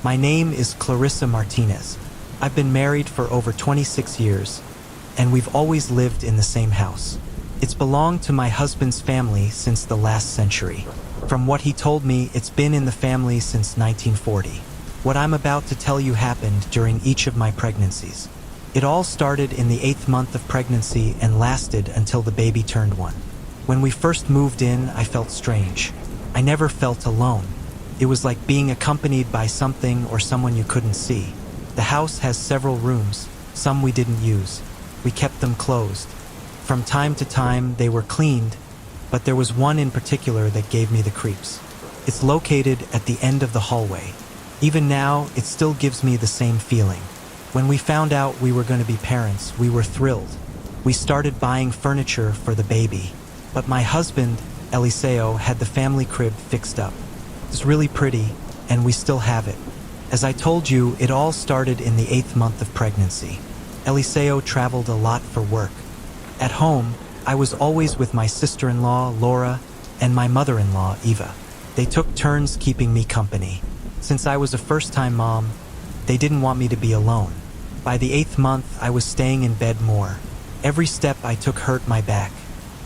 My name is Clarissa Martinez. I've been married for over 26 years, and we've always lived in the same house. It's belonged to my husband's family since the last century. From what he told me, it's been in the family since 1940. What I'm about to tell you happened during each of my pregnancies. It all started in the 8th month of pregnancy and lasted until the baby turned 1. When we first moved in, I felt strange. I never felt alone. It was like being accompanied by something or someone you couldn't see. The house has several rooms, some we didn't use. We kept them closed. From time to time, they were cleaned, but there was one in particular that gave me the creeps. It's located at the end of the hallway. Even now, it still gives me the same feeling. When we found out we were going to be parents, we were thrilled. We started buying furniture for the baby, but my husband, Eliseo, had the family crib fixed up. It's really pretty, and we still have it. As I told you, it all started in the 8th month of pregnancy. Eliseo traveled a lot for work. At home, I was always with my sister-in-law, Laura, and my mother-in-law, Eva. They took turns keeping me company. Since I was a first-time mom, they didn't want me to be alone. By the 8th month, I was staying in bed more. Every step I took hurt my back.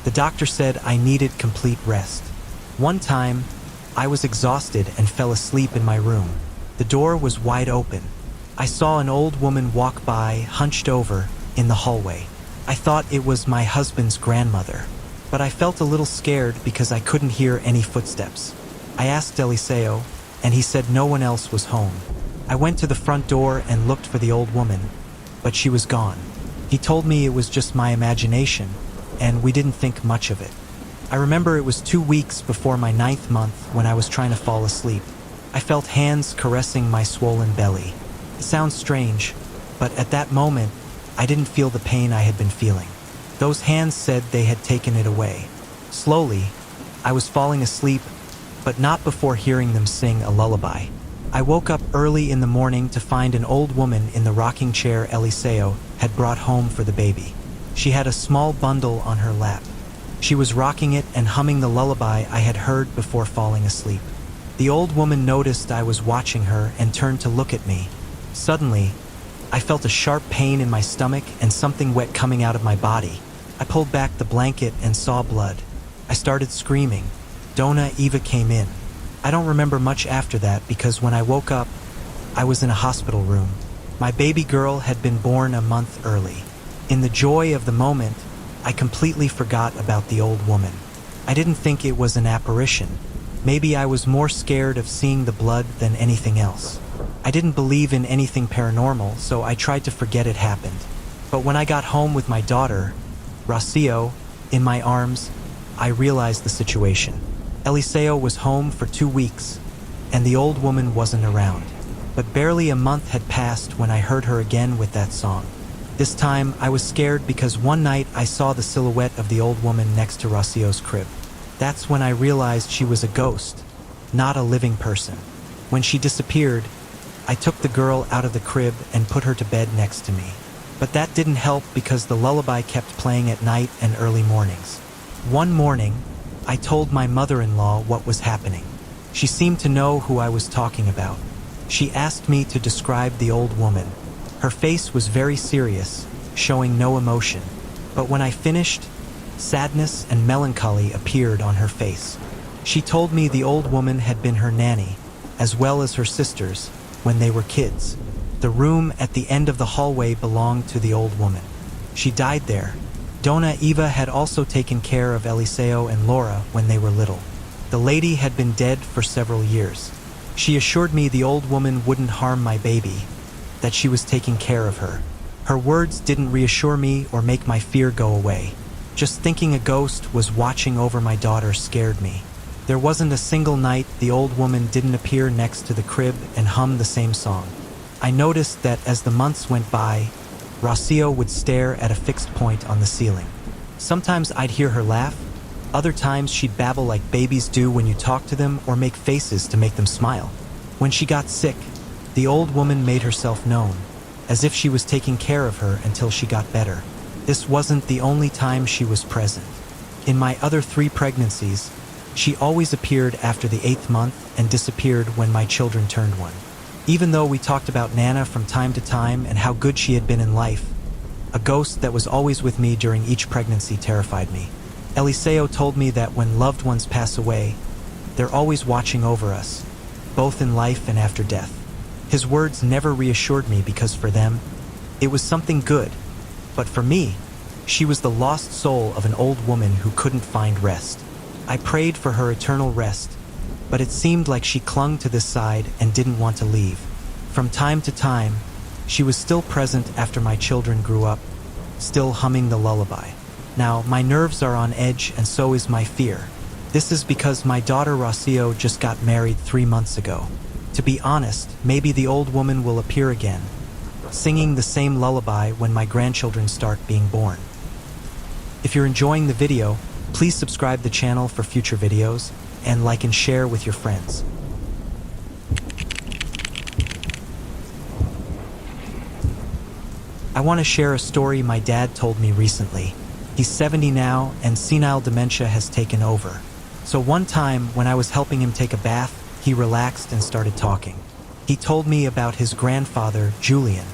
The doctor said I needed complete rest. One time, I was exhausted and fell asleep in my room. The door was wide open. I saw an old woman walk by, hunched over, in the hallway. I thought it was my husband's grandmother, but I felt a little scared because I couldn't hear any footsteps. I asked Eliseo, and he said no one else was home. I went to the front door and looked for the old woman, but she was gone. He told me it was just my imagination, and we didn't think much of it. I remember it was 2 weeks before my 9th month when I was trying to fall asleep. I felt hands caressing my swollen belly. It sounds strange, but at that moment, I didn't feel the pain I had been feeling. Those hands said they had taken it away. Slowly, I was falling asleep, but not before hearing them sing a lullaby. I woke up early in the morning to find an old woman in the rocking chair Eliseo had brought home for the baby. She had a small bundle on her lap. She was rocking it and humming the lullaby I had heard before falling asleep. The old woman noticed I was watching her and turned to look at me. Suddenly, I felt a sharp pain in my stomach and something wet coming out of my body. I pulled back the blanket and saw blood. I started screaming. Donna Eva came in. I don't remember much after that because when I woke up, I was in a hospital room. My baby girl had been born a month early. In the joy of the moment, I completely forgot about the old woman. I didn't think it was an apparition. Maybe I was more scared of seeing the blood than anything else. I didn't believe in anything paranormal, so I tried to forget it happened. But when I got home with my daughter, Rocio, in my arms, I realized the situation. Eliseo was home for 2 weeks, and the old woman wasn't around. But barely a month had passed when I heard her again with that song. This time, I was scared because one night I saw the silhouette of the old woman next to Rocio's crib. That's when I realized she was a ghost, not a living person. When she disappeared, I took the girl out of the crib and put her to bed next to me. But that didn't help because the lullaby kept playing at night and early mornings. One morning, I told my mother-in-law what was happening. She seemed to know who I was talking about. She asked me to describe the old woman. Her face was very serious, showing no emotion. But when I finished, sadness and melancholy appeared on her face. She told me the old woman had been her nanny, as well as her sisters, when they were kids. The room at the end of the hallway belonged to the old woman. She died there. Donna Eva had also taken care of Eliseo and Laura when they were little. The lady had been dead for several years. She assured me the old woman wouldn't harm my baby, that she was taking care of her. Her words didn't reassure me or make my fear go away. Just thinking a ghost was watching over my daughter scared me. There wasn't a single night the old woman didn't appear next to the crib and hum the same song. I noticed that as the months went by, Rocio would stare at a fixed point on the ceiling. Sometimes I'd hear her laugh. Other times she'd babble like babies do when you talk to them or make faces to make them smile. When she got sick, the old woman made herself known, as if she was taking care of her until she got better. This wasn't the only time she was present. In my other 3 pregnancies, she always appeared after the 8th month and disappeared when my children turned 1. Even though we talked about Nana from time to time and how good she had been in life, a ghost that was always with me during each pregnancy terrified me. Eliseo told me that when loved ones pass away, they're always watching over us, both in life and after death. His words never reassured me because for them, it was something good. But for me, she was the lost soul of an old woman who couldn't find rest. I prayed for her eternal rest, but it seemed like she clung to this side and didn't want to leave. From time to time, she was still present after my children grew up, still humming the lullaby. Now, my nerves are on edge and so is my fear. This is because my daughter Rocio just got married 3 months ago. To be honest, maybe the old woman will appear again, singing the same lullaby when my grandchildren start being born. If you're enjoying the video, please subscribe the channel for future videos and like and share with your friends. I want to share a story my dad told me recently. He's 70 now and senile dementia has taken over. So one time when I was helping him take a bath, he relaxed and started talking. He told me about his grandfather, Julian.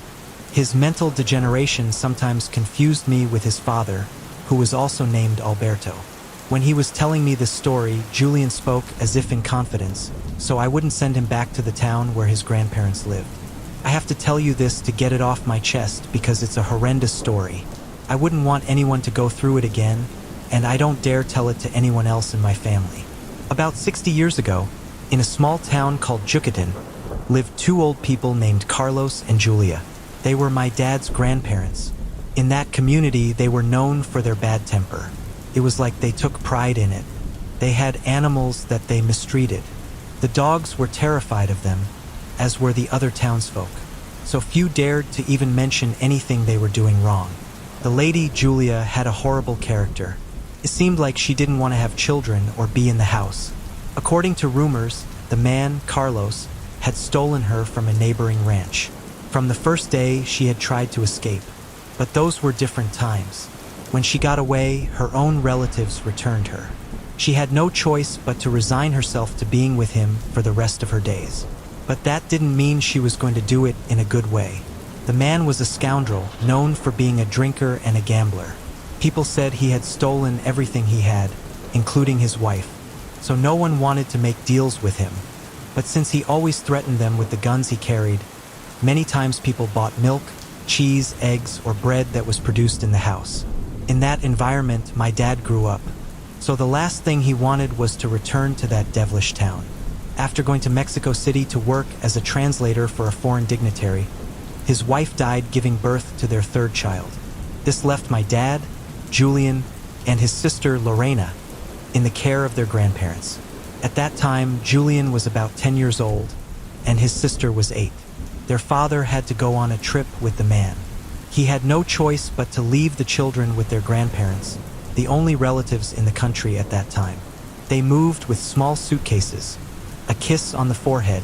His mental degeneration sometimes confused me with his father, who was also named Alberto. When he was telling me this story, Julian spoke as if in confidence, so I wouldn't send him back to the town where his grandparents lived. I have to tell you this to get it off my chest because it's a horrendous story. I wouldn't want anyone to go through it again, and I don't dare tell it to anyone else in my family. About 60 years ago, in a small town called Yucatan, lived 2 old people named Carlos and Julia. They were my dad's grandparents. In that community, they were known for their bad temper. It was like they took pride in it. They had animals that they mistreated. The dogs were terrified of them, as were the other townsfolk. So few dared to even mention anything they were doing wrong. The lady, Julia, had a horrible character. It seemed like she didn't want to have children or be in the house. According to rumors, the man, Carlos, had stolen her from a neighboring ranch. From the first day, she had tried to escape. But those were different times. When she got away, her own relatives returned her. She had no choice but to resign herself to being with him for the rest of her days. But that didn't mean she was going to do it in a good way. The man was a scoundrel, known for being a drinker and a gambler. People said he had stolen everything he had, including his wife. So no one wanted to make deals with him. But since he always threatened them with the guns he carried, many times people bought milk, cheese, eggs, or bread that was produced in the house. In that environment, my dad grew up. So the last thing he wanted was to return to that devilish town. After going to Mexico City to work as a translator for a foreign dignitary, his wife died giving birth to their 3rd child. This left my dad, Julian, and his sister Lorena in the care of their grandparents. At that time, Julian was about 10 years old, and his sister was 8. Their father had to go on a trip with the man. He had no choice but to leave the children with their grandparents, the only relatives in the country at that time. They moved with small suitcases, a kiss on the forehead,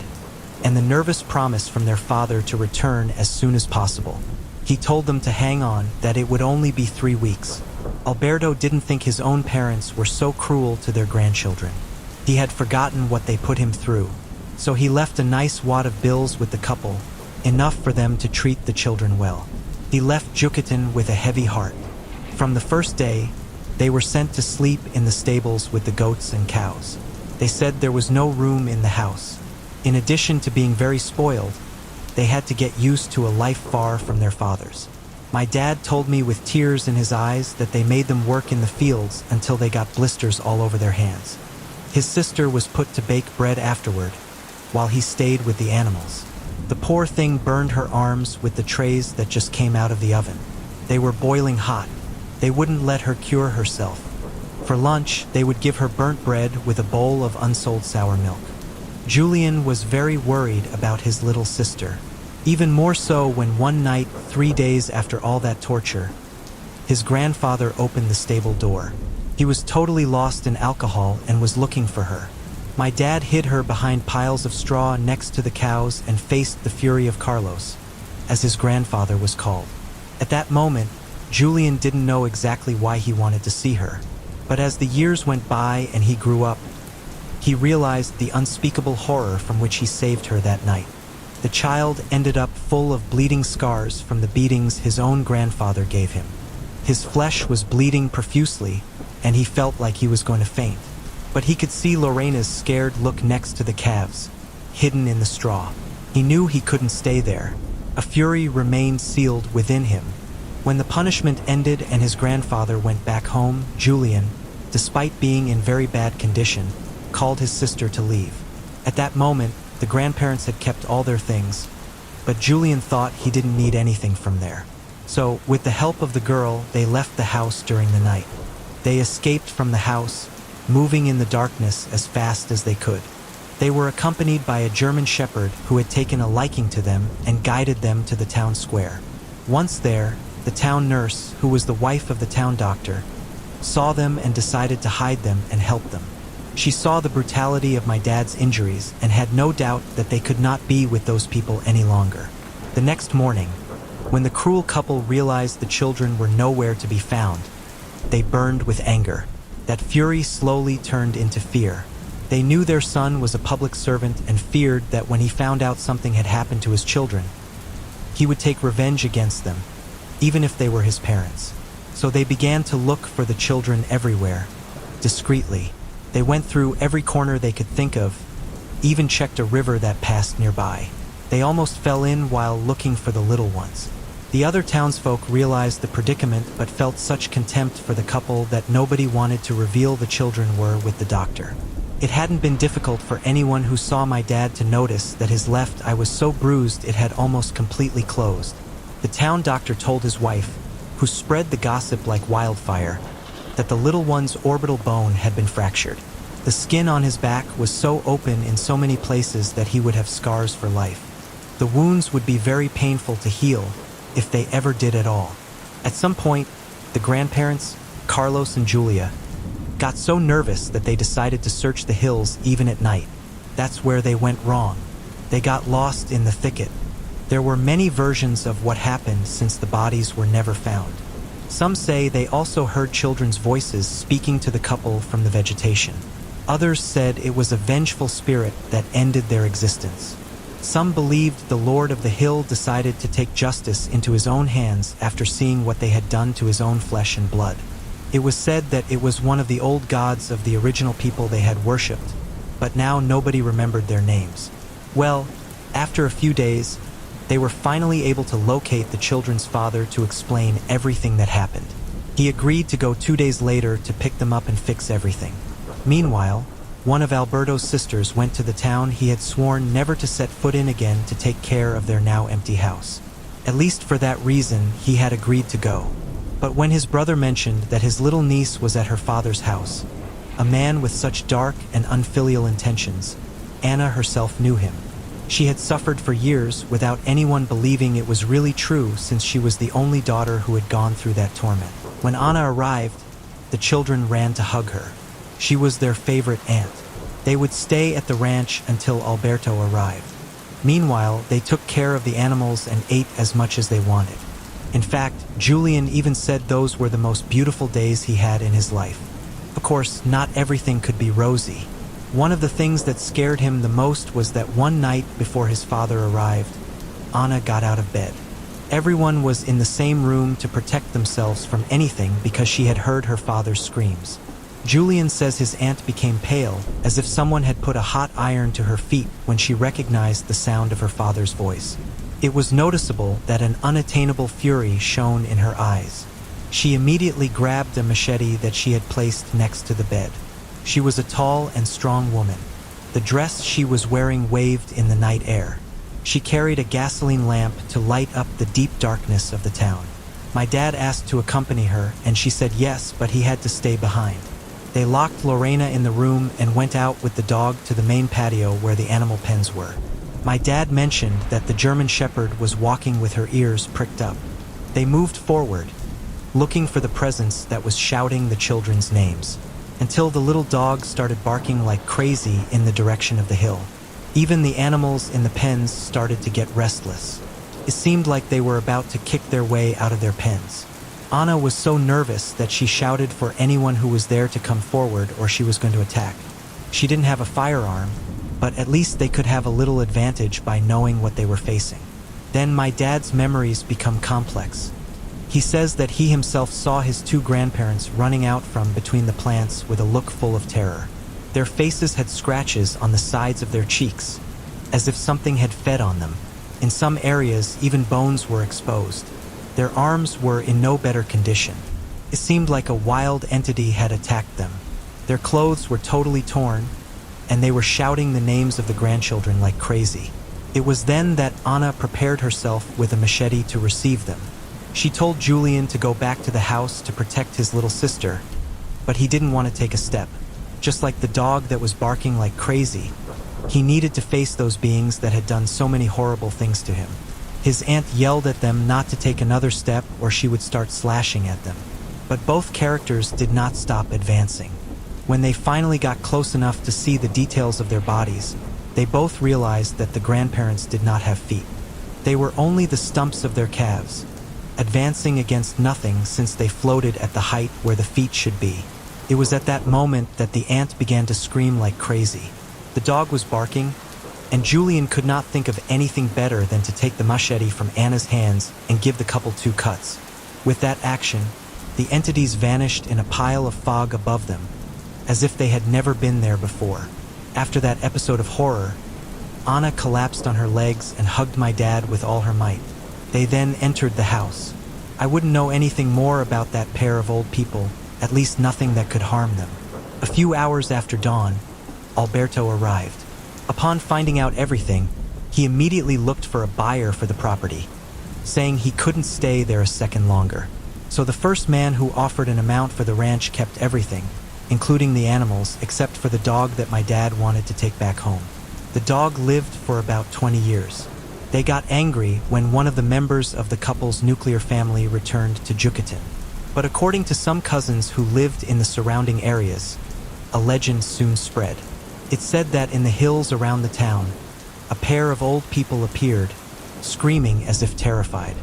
and the nervous promise from their father to return as soon as possible. He told them to hang on, that it would only be 3 weeks. Alberto didn't think his own parents were so cruel to their grandchildren. He had forgotten what they put him through, so he left a nice wad of bills with the couple, enough for them to treat the children well. He left Yucatan with a heavy heart. From the first day, they were sent to sleep in the stables with the goats and cows. They said there was no room in the house. In addition to being very spoiled, they had to get used to a life far from their fathers. My dad told me with tears in his eyes that they made them work in the fields until they got blisters all over their hands. His sister was put to bake bread afterward, while he stayed with the animals. The poor thing burned her arms with the trays that just came out of the oven. They were boiling hot. They wouldn't let her cure herself. For lunch, they would give her burnt bread with a bowl of unsold sour milk. Julian was very worried about his little sister, even more so when one night, 3 days after all that torture, his grandfather opened the stable door. He was totally lost in alcohol and was looking for her. My dad hid her behind piles of straw next to the cows and faced the fury of Carlos, as his grandfather was called. At that moment, Julian didn't know exactly why he wanted to see her, but as the years went by and he grew up, he realized the unspeakable horror from which he saved her that night. The child ended up full of bleeding scars from the beatings his own grandfather gave him. His flesh was bleeding profusely, and he felt like he was going to faint. But he could see Lorena's scared look next to the calves, hidden in the straw. He knew he couldn't stay there. A fury remained sealed within him. When the punishment ended and his grandfather went back home, Julian, despite being in very bad condition, called his sister to leave. At that moment, the grandparents had kept all their things, but Julian thought he didn't need anything from there. So, with the help of the girl, they left the house during the night. They escaped from the house, moving in the darkness as fast as they could. They were accompanied by a German shepherd who had taken a liking to them and guided them to the town square. Once there, the town nurse, who was the wife of the town doctor, saw them and decided to hide them and help them. She saw the brutality of my dad's injuries and had no doubt that they could not be with those people any longer. The next morning, when the cruel couple realized the children were nowhere to be found, they burned with anger. That fury slowly turned into fear. They knew their son was a public servant and feared that when he found out something had happened to his children, he would take revenge against them, even if they were his parents. So they began to look for the children everywhere, discreetly. They went through every corner they could think of, even checked a river that passed nearby. They almost fell in while looking for the little ones. The other townsfolk realized the predicament but felt such contempt for the couple that nobody wanted to reveal the children were with the doctor. It hadn't been difficult for anyone who saw my dad to notice that his left eye was so bruised it had almost completely closed. The town doctor told his wife, who spread the gossip like wildfire, that the little one's orbital bone had been fractured. The skin on his back was so open in so many places that he would have scars for life. The wounds would be very painful to heal, if they ever did at all. At some point, the grandparents, Carlos and Julia, got so nervous that they decided to search the hills even at night. That's where they went wrong. They got lost in the thicket. There were many versions of what happened since the bodies were never found. Some say they also heard children's voices speaking to the couple from the vegetation. Others said it was a vengeful spirit that ended their existence. Some believed the Lord of the Hill decided to take justice into his own hands after seeing what they had done to his own flesh and blood. It was said that it was one of the old gods of the original people they had worshipped, but now nobody remembered their names. Well, after a few days, they were finally able to locate the children's father to explain everything that happened. He agreed to go 2 days later to pick them up and fix everything. Meanwhile, one of Alberto's sisters went to the town he had sworn never to set foot in again to take care of their now empty house. At least for that reason, he had agreed to go. But when his brother mentioned that his little niece was at her father's house, a man with such dark and unfilial intentions, Anna herself knew him. She had suffered for years without anyone believing it was really true since she was the only daughter who had gone through that torment. When Anna arrived, the children ran to hug her. She was their favorite aunt. They would stay at the ranch until Alberto arrived. Meanwhile, they took care of the animals and ate as much as they wanted. In fact, Julian even said those were the most beautiful days he had in his life. Of course, not everything could be rosy. One of the things that scared him the most was that one night before his father arrived, Anna got out of bed. Everyone was in the same room to protect themselves from anything because she had heard her father's screams. Julian says his aunt became pale, as if someone had put a hot iron to her feet when she recognized the sound of her father's voice. It was noticeable that an unattainable fury shone in her eyes. She immediately grabbed a machete that she had placed next to the bed. She was a tall and strong woman. The dress she was wearing waved in the night air. She carried a gasoline lamp to light up the deep darkness of the town. My dad asked to accompany her, and she said yes, but he had to stay behind. They locked Lorena in the room and went out with the dog to the main patio where the animal pens were. My dad mentioned that the German shepherd was walking with her ears pricked up. They moved forward, looking for the presence that was shouting the children's names, until the little dog started barking like crazy in the direction of the hill. Even the animals in the pens started to get restless. It seemed like they were about to kick their way out of their pens. Anna was so nervous that she shouted for anyone who was there to come forward or she was going to attack. She didn't have a firearm, but at least they could have a little advantage by knowing what they were facing. Then my dad's memories become complex. He says that he himself saw his two grandparents running out from between the plants with a look full of terror. Their faces had scratches on the sides of their cheeks, as if something had fed on them. In some areas, even bones were exposed. Their arms were in no better condition. It seemed like a wild entity had attacked them. Their clothes were totally torn, and they were shouting the names of the grandchildren like crazy. It was then that Anna prepared herself with a machete to receive them. She told Julian to go back to the house to protect his little sister, but he didn't want to take a step. Just like the dog that was barking like crazy, he needed to face those beings that had done so many horrible things to him. His aunt yelled at them not to take another step or she would start slashing at them. But both characters did not stop advancing. When they finally got close enough to see the details of their bodies, they both realized that the grandparents did not have feet. They were only the stumps of their calves, advancing against nothing since they floated at the height where the feet should be. It was at that moment that the aunt began to scream like crazy. The dog was barking, and Julian could not think of anything better than to take the machete from Anna's hands and give the couple 2 cuts. With that action, the entities vanished in a pile of fog above them, as if they had never been there before. After that episode of horror, Anna collapsed on her legs and hugged my dad with all her might. They then entered the house. I wouldn't know anything more about that pair of old people, at least nothing that could harm them. A few hours after dawn, Alberto arrived. Upon finding out everything, he immediately looked for a buyer for the property, saying he couldn't stay there a second longer. So the first man who offered an amount for the ranch kept everything, including the animals, except for the dog that my dad wanted to take back home. The dog lived for about 20 years. They got angry when one of the members of the couple's nuclear family returned to Yucatan. But according to some cousins who lived in the surrounding areas, a legend soon spread. It said that in the hills around the town, a pair of old people appeared, screaming as if terrified.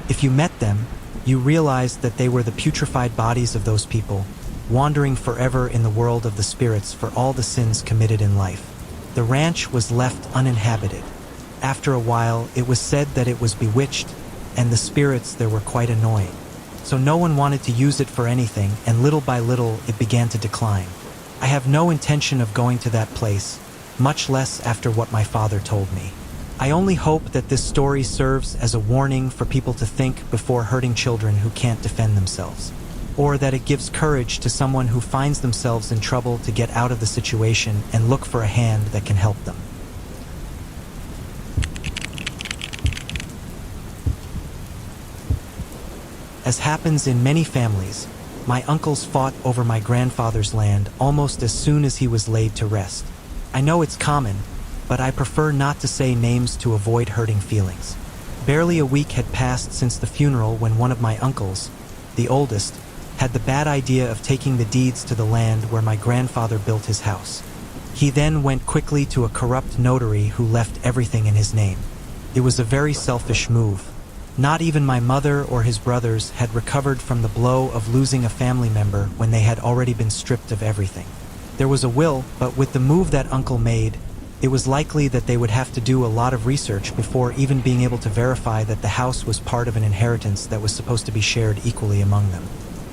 If you met them, you realized that they were the putrefied bodies of those people, wandering forever in the world of the spirits for all the sins committed in life. The ranch was left uninhabited. After a while, it was said that it was bewitched, and the spirits there were quite annoying. So no one wanted to use it for anything, and little by little it began to decline. I have no intention of going to that place, much less after what my father told me. I only hope that this story serves as a warning for people to think before hurting children who can't defend themselves, or that it gives courage to someone who finds themselves in trouble to get out of the situation and look for a hand that can help them. As happens in many families, my uncles fought over my grandfather's land almost as soon as he was laid to rest. I know it's common, but I prefer not to say names to avoid hurting feelings. Barely a week had passed since the funeral when one of my uncles, the oldest, had the bad idea of taking the deeds to the land where my grandfather built his house. He then went quickly to a corrupt notary who left everything in his name. It was a very selfish move. Not even my mother or his brothers had recovered from the blow of losing a family member when they had already been stripped of everything. There was a will, but with the move that uncle made, it was likely that they would have to do a lot of research before even being able to verify that the house was part of an inheritance that was supposed to be shared equally among them.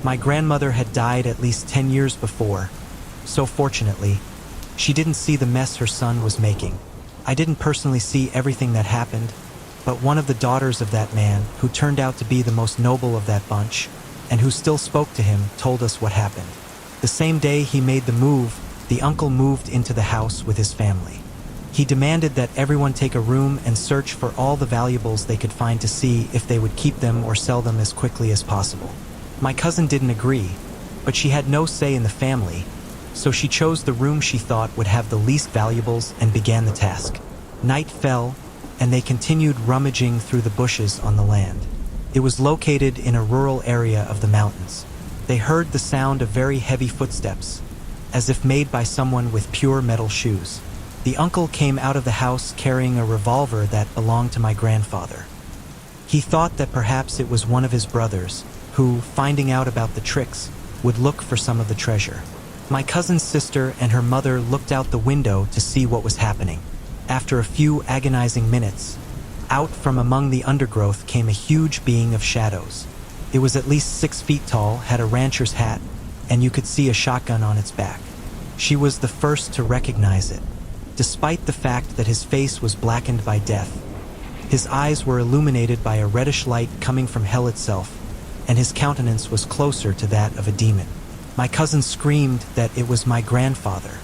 My grandmother had died at least 10 years before, so fortunately, she didn't see the mess her son was making. I didn't personally see everything that happened, but one of the daughters of that man, who turned out to be the most noble of that bunch, and who still spoke to him, told us what happened. The same day he made the move, the uncle moved into the house with his family. He demanded that everyone take a room and search for all the valuables they could find to see if they would keep them or sell them as quickly as possible. My cousin didn't agree, but she had no say in the family, so she chose the room she thought would have the least valuables and began the task. Night fell, and they continued rummaging through the bushes on the land. It was located in a rural area of the mountains. They heard the sound of very heavy footsteps, as if made by someone with pure metal shoes. The uncle came out of the house carrying a revolver that belonged to my grandfather. He thought that perhaps it was one of his brothers, who, finding out about the tricks, would look for some of the treasure. My cousin's sister and her mother looked out the window to see what was happening. after a few agonizing minutes, out from among the undergrowth came a huge being of shadows. It was at least 6 feet tall, had a rancher's hat, and you could see a shotgun on its back. She was the first to recognize it, despite the fact that his face was blackened by death. His eyes were illuminated by a reddish light coming from hell itself, and his countenance was closer to that of a demon. My cousin screamed that it was my grandfather.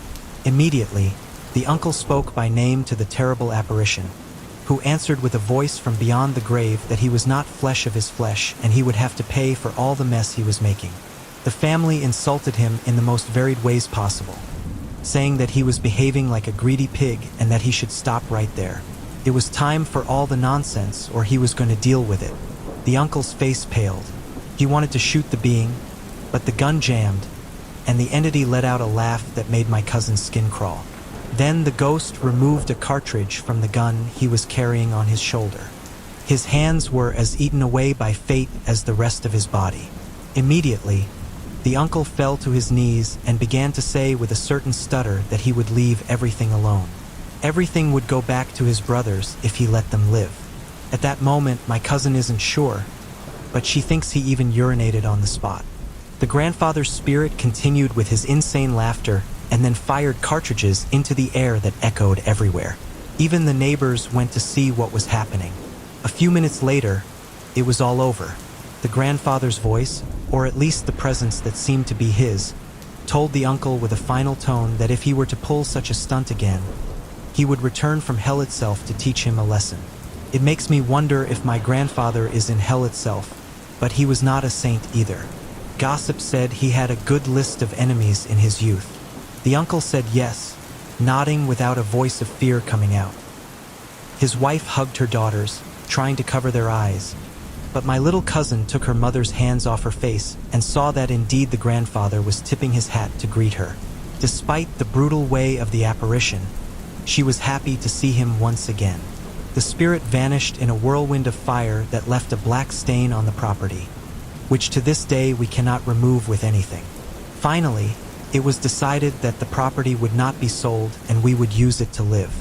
Immediately, the uncle spoke by name to the terrible apparition, who answered with a voice from beyond the grave that he was not flesh of his flesh and he would have to pay for all the mess he was making. The family insulted him in the most varied ways possible, saying that he was behaving like a greedy pig and that he should stop right there. It was time for all the nonsense, or he was going to deal with it. The uncle's face paled. He wanted to shoot the being, but the gun jammed, and the entity let out a laugh that made my cousin's skin crawl. Then the ghost removed a cartridge from the gun he was carrying on his shoulder. His hands were as eaten away by fate as the rest of his body. Immediately, the uncle fell to his knees and began to say with a certain stutter that he would leave everything alone. Everything would go back to his brothers if he let them live. At that moment, my cousin isn't sure, but she thinks he even urinated on the spot. The grandfather's spirit continued with his insane laughter and then fired cartridges into the air that echoed everywhere. Even the neighbors went to see what was happening. A few minutes later, it was all over. The grandfather's voice, or at least the presence that seemed to be his, told the uncle with a final tone that if he were to pull such a stunt again, he would return from hell itself to teach him a lesson. It makes me wonder if my grandfather is in hell itself, but he was not a saint either. Gossip said he had a good list of enemies in his youth. The uncle said yes, nodding without a voice of fear coming out. His wife hugged her daughters, trying to cover their eyes, but my little cousin took her mother's hands off her face and saw that indeed the grandfather was tipping his hat to greet her. Despite the brutal way of the apparition, she was happy to see him once again. The spirit vanished in a whirlwind of fire that left a black stain on the property, which to this day we cannot remove with anything. Finally, it was decided that the property would not be sold and we would use it to live.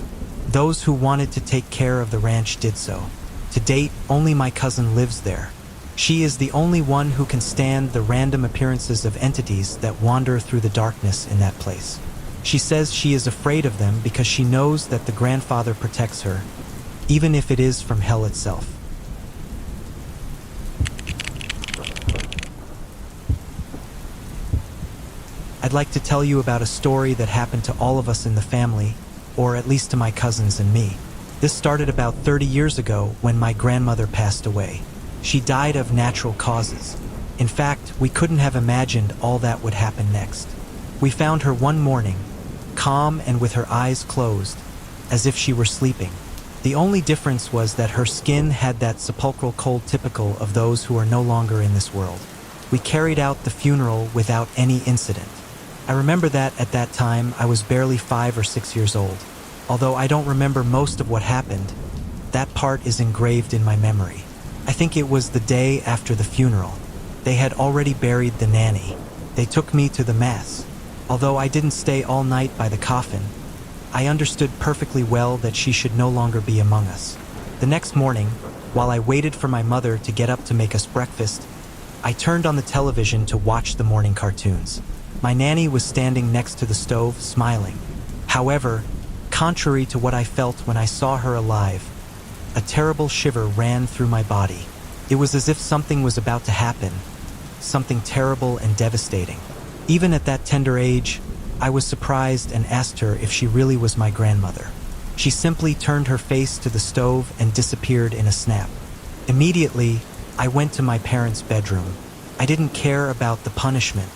Those who wanted to take care of the ranch did so. To date, only my cousin lives there. She is the only one who can stand the random appearances of entities that wander through the darkness in that place. She says she is afraid of them because she knows that the grandfather protects her, even if it is from hell itself. I'd like to tell you about a story that happened to all of us in the family, or at least to my cousins and me. This started about 30 years ago when my grandmother passed away. She died of natural causes. In fact, we couldn't have imagined all that would happen next. We found her one morning, calm and with her eyes closed, as if she were sleeping. The only difference was that her skin had that sepulchral cold typical of those who are no longer in this world. We carried out the funeral without any incident. I remember that at that time I was barely 5 or 6 years old. Although I don't remember most of what happened, that part is engraved in my memory. I think it was the day after the funeral. They had already buried the nanny. They took me to the mass. Although I didn't stay all night by the coffin, I understood perfectly well that she should no longer be among us. The next morning, while I waited for my mother to get up to make us breakfast, I turned on the television to watch the morning cartoons. My nanny was standing next to the stove, smiling. However, contrary to what I felt when I saw her alive, a terrible shiver ran through my body. It was as if something was about to happen, something terrible and devastating. Even at that tender age, I was surprised and asked her if she really was my grandmother. She simply turned her face to the stove and disappeared in a snap. Immediately, I went to my parents' bedroom. I didn't care about the punishment.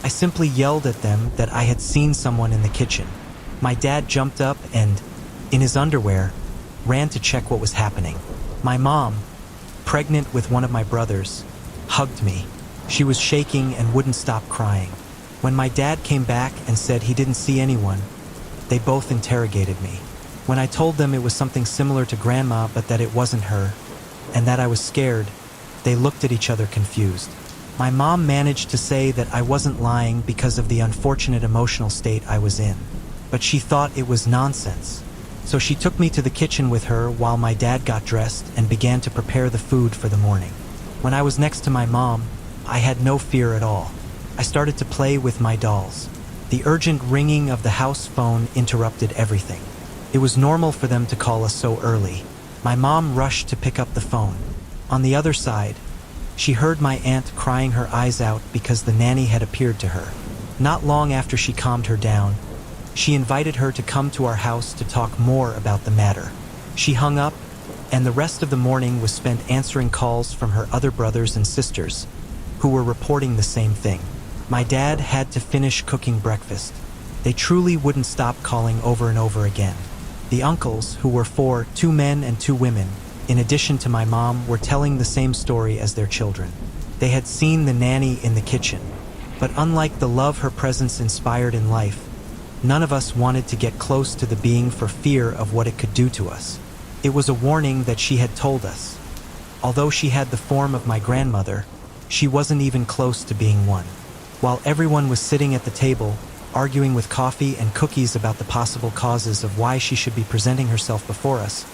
I simply yelled at them that I had seen someone in the kitchen. My dad jumped up and, in his underwear, ran to check what was happening. My mom, pregnant with one of my brothers, hugged me. She was shaking and wouldn't stop crying. When my dad came back and said he didn't see anyone, they both interrogated me. When I told them it was something similar to Grandma but that it wasn't her, and that I was scared, they looked at each other confused. My mom managed to say that I wasn't lying because of the unfortunate emotional state I was in, but she thought it was nonsense. So she took me to the kitchen with her while my dad got dressed and began to prepare the food for the morning. When I was next to my mom, I had no fear at all. I started to play with my dolls. The urgent ringing of the house phone interrupted everything. It was normal for them to call us so early. My mom rushed to pick up the phone. On the other side, she heard my aunt crying her eyes out because the nanny had appeared to her. Not long after she calmed her down, she invited her to come to our house to talk more about the matter. She hung up, and the rest of the morning was spent answering calls from her other brothers and sisters, who were reporting the same thing. My dad had to finish cooking breakfast. They truly wouldn't stop calling over and over again. The uncles, who were 4, 2 men and 2 women, in addition to my mom, were telling the same story as their children. They had seen the nanny in the kitchen, but unlike the love her presence inspired in life, none of us wanted to get close to the being for fear of what it could do to us. It was a warning that she had told us. Although she had the form of my grandmother, she wasn't even close to being one. While everyone was sitting at the table, arguing with coffee and cookies about the possible causes of why she should be presenting herself before us,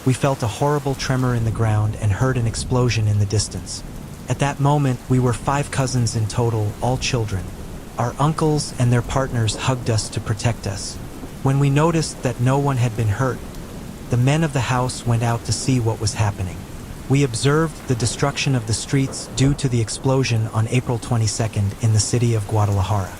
we felt a horrible tremor in the ground and heard an explosion in the distance. At that moment, we were 5 cousins in total, all children. Our uncles and their partners hugged us to protect us. When we noticed that no one had been hurt, the men of the house went out to see what was happening. We observed the destruction of the streets due to the explosion on April 22nd in the city of Guadalajara.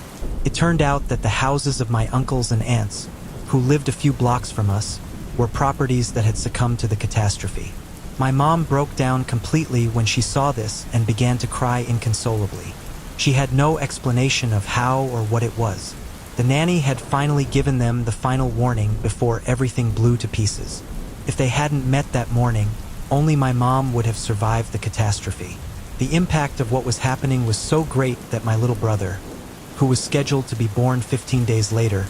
It turned out that the houses of my uncles and aunts, who lived a few blocks from us, were properties that had succumbed to the catastrophe. My mom broke down completely when she saw this and began to cry inconsolably. She had no explanation of how or what it was. The nanny had finally given them the final warning before everything blew to pieces. If they hadn't met that morning, only my mom would have survived the catastrophe. The impact of what was happening was so great that my little brother, who was scheduled to be born 15 days later,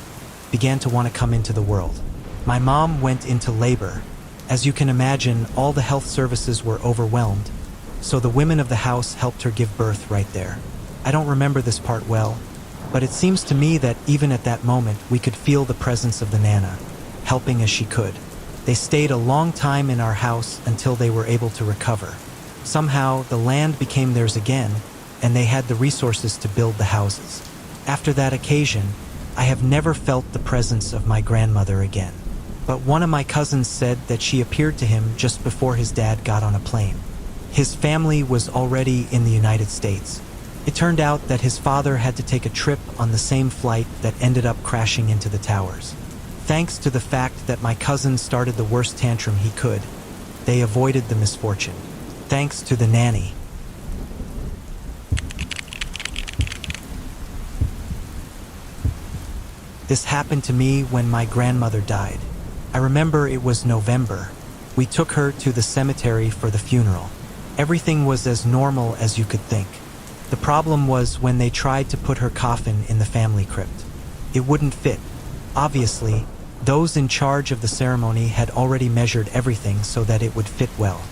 began to want to come into the world. My mom went into labor. As you can imagine, all the health services were overwhelmed, so the women of the house helped her give birth right there. I don't remember this part well, but it seems to me that even at that moment we could feel the presence of the Nana, helping as she could. They stayed a long time in our house until they were able to recover. Somehow, the land became theirs again, and they had the resources to build the houses. After that occasion, I have never felt the presence of my grandmother again. But one of my cousins said that she appeared to him just before his dad got on a plane. His family was already in the United States. It turned out that his father had to take a trip on the same flight that ended up crashing into the towers. Thanks to the fact that my cousin started the worst tantrum he could, they avoided the misfortune. Thanks to the nanny. This happened to me when my grandmother died. I remember it was November. We took her to the cemetery for the funeral. Everything was as normal as you could think. The problem was when they tried to put her coffin in the family crypt. It wouldn't fit. Obviously, those in charge of the ceremony had already measured everything so that it would fit well.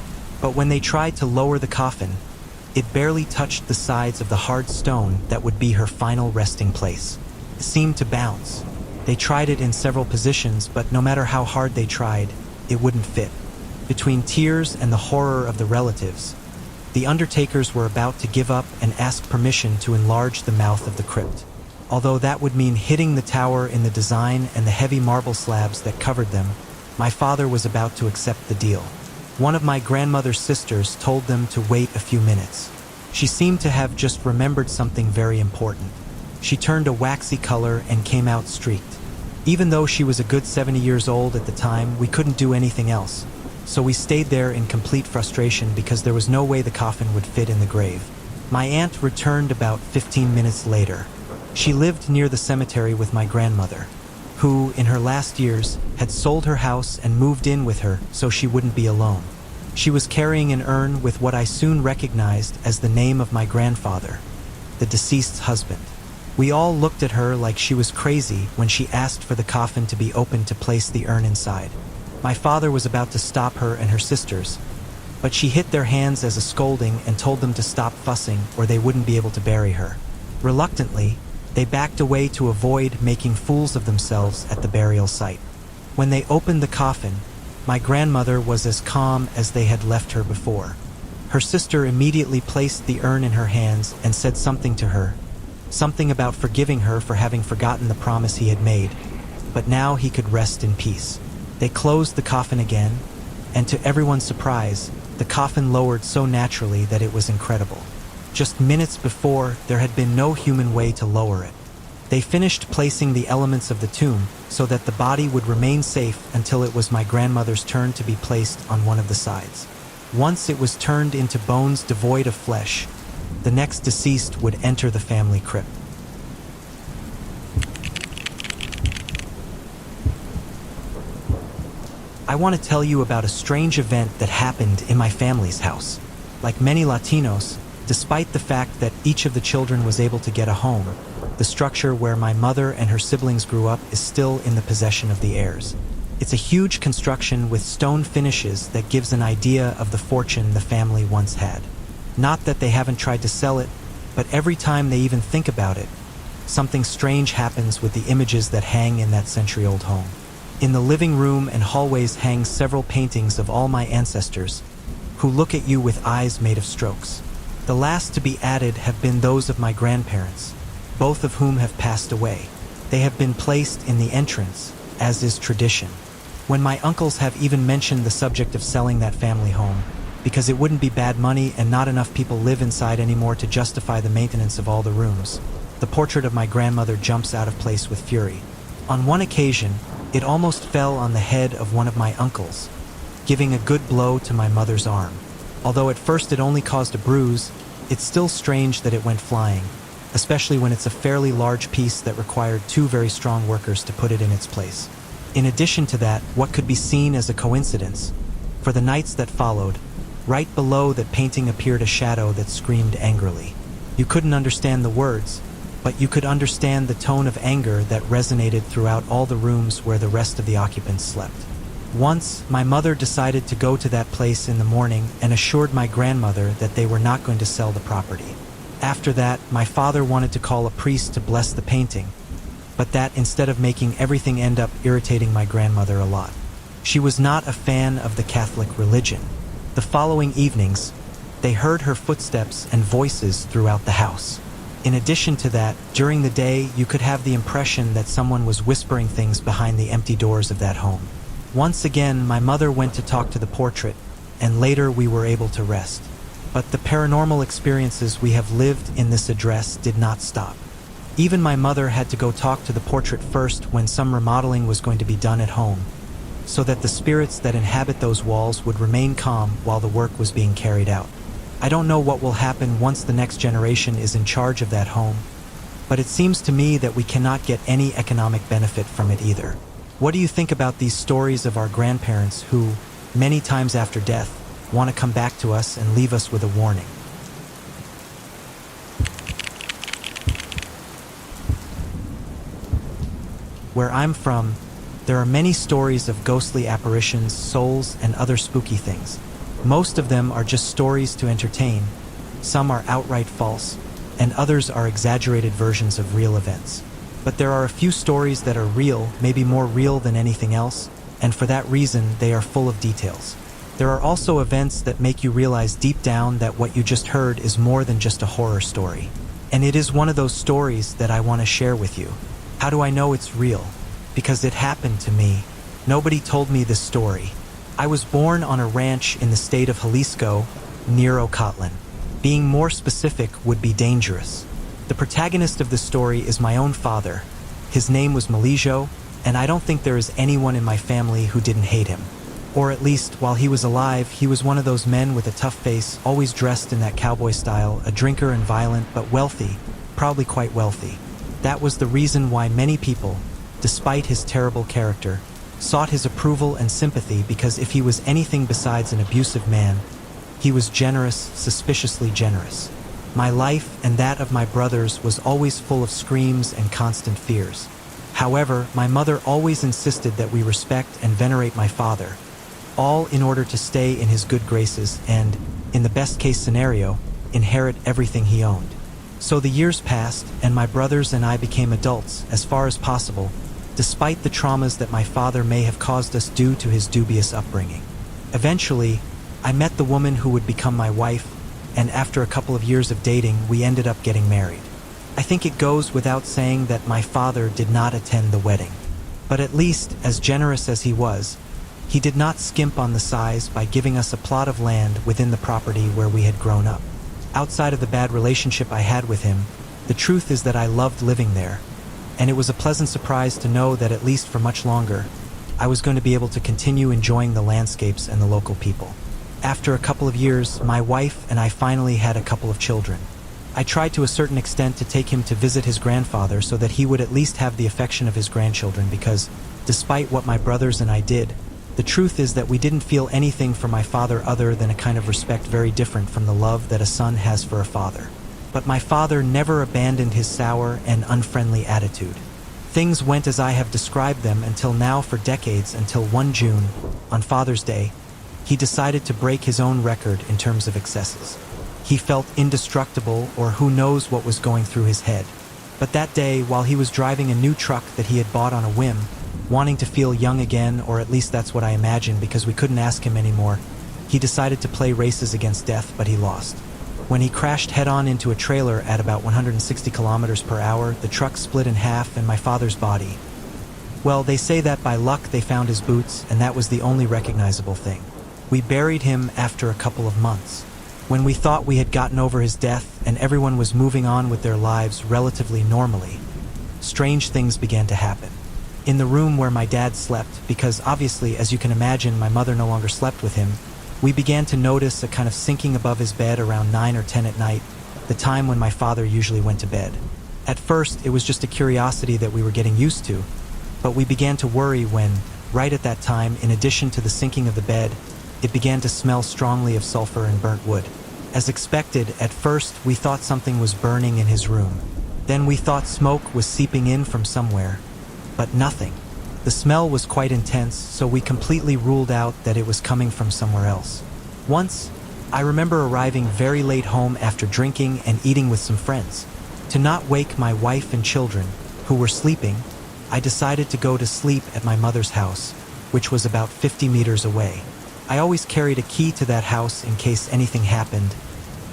But when they tried to lower the coffin, it barely touched the sides of the hard stone that would be her final resting place. It seemed to bounce. They tried it in several positions, but no matter how hard they tried, it wouldn't fit. Between tears and the horror of the relatives, the undertakers were about to give up and ask permission to enlarge the mouth of the crypt. Although that would mean hitting the tower in the design and the heavy marble slabs that covered them, my father was about to accept the deal. One of my grandmother's sisters told them to wait a few minutes. She seemed to have just remembered something very important. She turned a waxy color and came out streaked. Even though she was a good 70 years old at the time, we couldn't do anything else. So we stayed there in complete frustration because there was no way the coffin would fit in the grave. My aunt returned about 15 minutes later. She lived near the cemetery with my grandmother, who, in her last years, had sold her house and moved in with her so she wouldn't be alone. She was carrying an urn with what I soon recognized as the name of my grandfather, the deceased's husband. We all looked at her like she was crazy when she asked for the coffin to be opened to place the urn inside. My father was about to stop her and her sisters, but she hit their hands as a scolding and told them to stop fussing or they wouldn't be able to bury her. Reluctantly, they backed away to avoid making fools of themselves at the burial site. When they opened the coffin, my grandmother was as calm as they had left her before. Her sister immediately placed the urn in her hands and said something to her, something about forgiving her for having forgotten the promise he had made, but now he could rest in peace. They closed the coffin again, and to everyone's surprise, the coffin lowered so naturally that it was incredible. Just minutes before, there had been no human way to lower it. They finished placing the elements of the tomb so that the body would remain safe until it was my grandmother's turn to be placed on one of the sides. Once it was turned into bones devoid of flesh, the next deceased would enter the family crypt. I want to tell you about a strange event that happened in my family's house. Like many Latinos, despite the fact that each of the children was able to get a home, the structure where my mother and her siblings grew up is still in the possession of the heirs. It's a huge construction with stone finishes that gives an idea of the fortune the family once had. Not that they haven't tried to sell it, but every time they even think about it, something strange happens with the images that hang in that century-old home. In the living room and hallways hang several paintings of all my ancestors, who look at you with eyes made of strokes. The last to be added have been those of my grandparents, both of whom have passed away. They have been placed in the entrance, as is tradition. When my uncles have even mentioned the subject of selling that family home, because it wouldn't be bad money and not enough people live inside anymore to justify the maintenance of all the rooms, the portrait of my grandmother jumps out of place with fury. On one occasion, it almost fell on the head of one of my uncles, giving a good blow to my mother's arm. Although at first it only caused a bruise, it's still strange that it went flying, especially when it's a fairly large piece that required two very strong workers to put it in its place. In addition to that, what could be seen as a coincidence, for the nights that followed, right below that painting appeared a shadow that screamed angrily. You couldn't understand the words, but you could understand the tone of anger that resonated throughout all the rooms where the rest of the occupants slept. Once, my mother decided to go to that place in the morning and assured my grandmother that they were not going to sell the property. After that, my father wanted to call a priest to bless the painting, but that instead of making everything end up irritating my grandmother a lot. She was not a fan of the Catholic religion. The following evenings, they heard her footsteps and voices throughout the house. In addition to that, during the day, you could have the impression that someone was whispering things behind the empty doors of that home. Once again, my mother went to talk to the portrait, and later we were able to rest. But the paranormal experiences we have lived in this address did not stop. Even my mother had to go talk to the portrait first when some remodeling was going to be done at home, so that the spirits that inhabit those walls would remain calm while the work was being carried out. I don't know what will happen once the next generation is in charge of that home, but it seems to me that we cannot get any economic benefit from it either. What do you think about these stories of our grandparents who, many times after death, want to come back to us and leave us with a warning? Where I'm from, there are many stories of ghostly apparitions, souls, and other spooky things. Most of them are just stories to entertain, some are outright false, and others are exaggerated versions of real events. But there are a few stories that are real, maybe more real than anything else, and for that reason they are full of details. There are also events that make you realize deep down that what you just heard is more than just a horror story. And it is one of those stories that I want to share with you. How do I know it's real? Because it happened to me. Nobody told me this story. I was born on a ranch in the state of Jalisco, near Ocotlan. Being more specific would be dangerous. The protagonist of the story is my own father. His name was Malijo, and I don't think there is anyone in my family who didn't hate him. Or at least, while he was alive, he was one of those men with a tough face, always dressed in that cowboy style, a drinker and violent, but wealthy, probably quite wealthy. That was the reason why many people, despite his terrible character, sought his approval and sympathy, because if he was anything besides an abusive man, he was generous, suspiciously generous. My life and that of my brothers was always full of screams and constant fears. However, my mother always insisted that we respect and venerate my father, all in order to stay in his good graces and, in the best case scenario, inherit everything he owned. So the years passed, and my brothers and I became adults, as far as possible, despite the traumas that my father may have caused us due to his dubious upbringing. Eventually, I met the woman who would become my wife, and after a couple of years of dating, we ended up getting married. I think it goes without saying that my father did not attend the wedding. But at least, as generous as he was, he did not skimp on the size by giving us a plot of land within the property where we had grown up. Outside of the bad relationship I had with him, the truth is that I loved living there, and it was a pleasant surprise to know that at least for much longer, I was going to be able to continue enjoying the landscapes and the local people. After a couple of years, my wife and I finally had a couple of children. I tried to a certain extent to take him to visit his grandfather so that he would at least have the affection of his grandchildren because, despite what my brothers and I did, the truth is that we didn't feel anything for my father other than a kind of respect very different from the love that a son has for a father. But my father never abandoned his sour and unfriendly attitude. Things went as I have described them until now for decades, until one June, on Father's Day, he decided to break his own record in terms of excesses. He felt indestructible, or who knows what was going through his head. But that day, while he was driving a new truck that he had bought on a whim, wanting to feel young again, or at least that's what I imagined because we couldn't ask him anymore, he decided to play races against death, but he lost. When he crashed head-on into a trailer at about 160 kilometers per hour, the truck split in half and my father's body. Well, they say that by luck they found his boots, and that was the only recognizable thing. We buried him after a couple of months. When we thought we had gotten over his death and everyone was moving on with their lives relatively normally, strange things began to happen. In the room where my dad slept, because obviously, as you can imagine, my mother no longer slept with him, we began to notice a kind of sinking above his bed around 9 or 10 at night, the time when my father usually went to bed. At first, it was just a curiosity that we were getting used to, but we began to worry when, right at that time, in addition to the sinking of the bed, it began to smell strongly of sulfur and burnt wood. As expected, at first we thought something was burning in his room. Then we thought smoke was seeping in from somewhere, but nothing. The smell was quite intense, so we completely ruled out that it was coming from somewhere else. Once, I remember arriving very late home after drinking and eating with some friends. To not wake my wife and children, who were sleeping, I decided to go to sleep at my mother's house, which was about 50 meters away. I always carried a key to that house in case anything happened,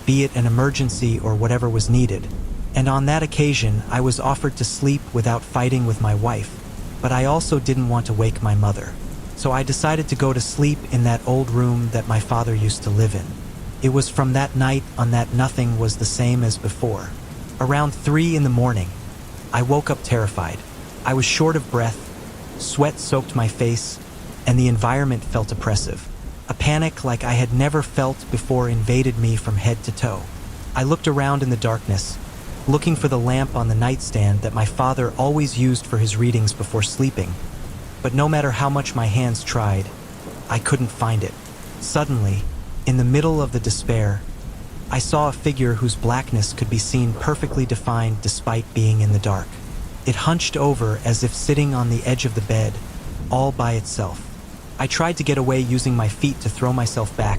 be it an emergency or whatever was needed. And on that occasion, I was offered to sleep without fighting with my wife, but I also didn't want to wake my mother. So I decided to go to sleep in that old room that my father used to live in. It was from that night on that nothing was the same as before. Around 3 in the morning, I woke up terrified. I was short of breath, sweat soaked my face, and the environment felt oppressive. A panic like I had never felt before invaded me from head to toe. I looked around in the darkness, looking for the lamp on the nightstand that my father always used for his readings before sleeping. But no matter how much my hands tried, I couldn't find it. Suddenly, in the middle of the despair, I saw a figure whose blackness could be seen perfectly defined despite being in the dark. It hunched over as if sitting on the edge of the bed, all by itself. I tried to get away using my feet to throw myself back,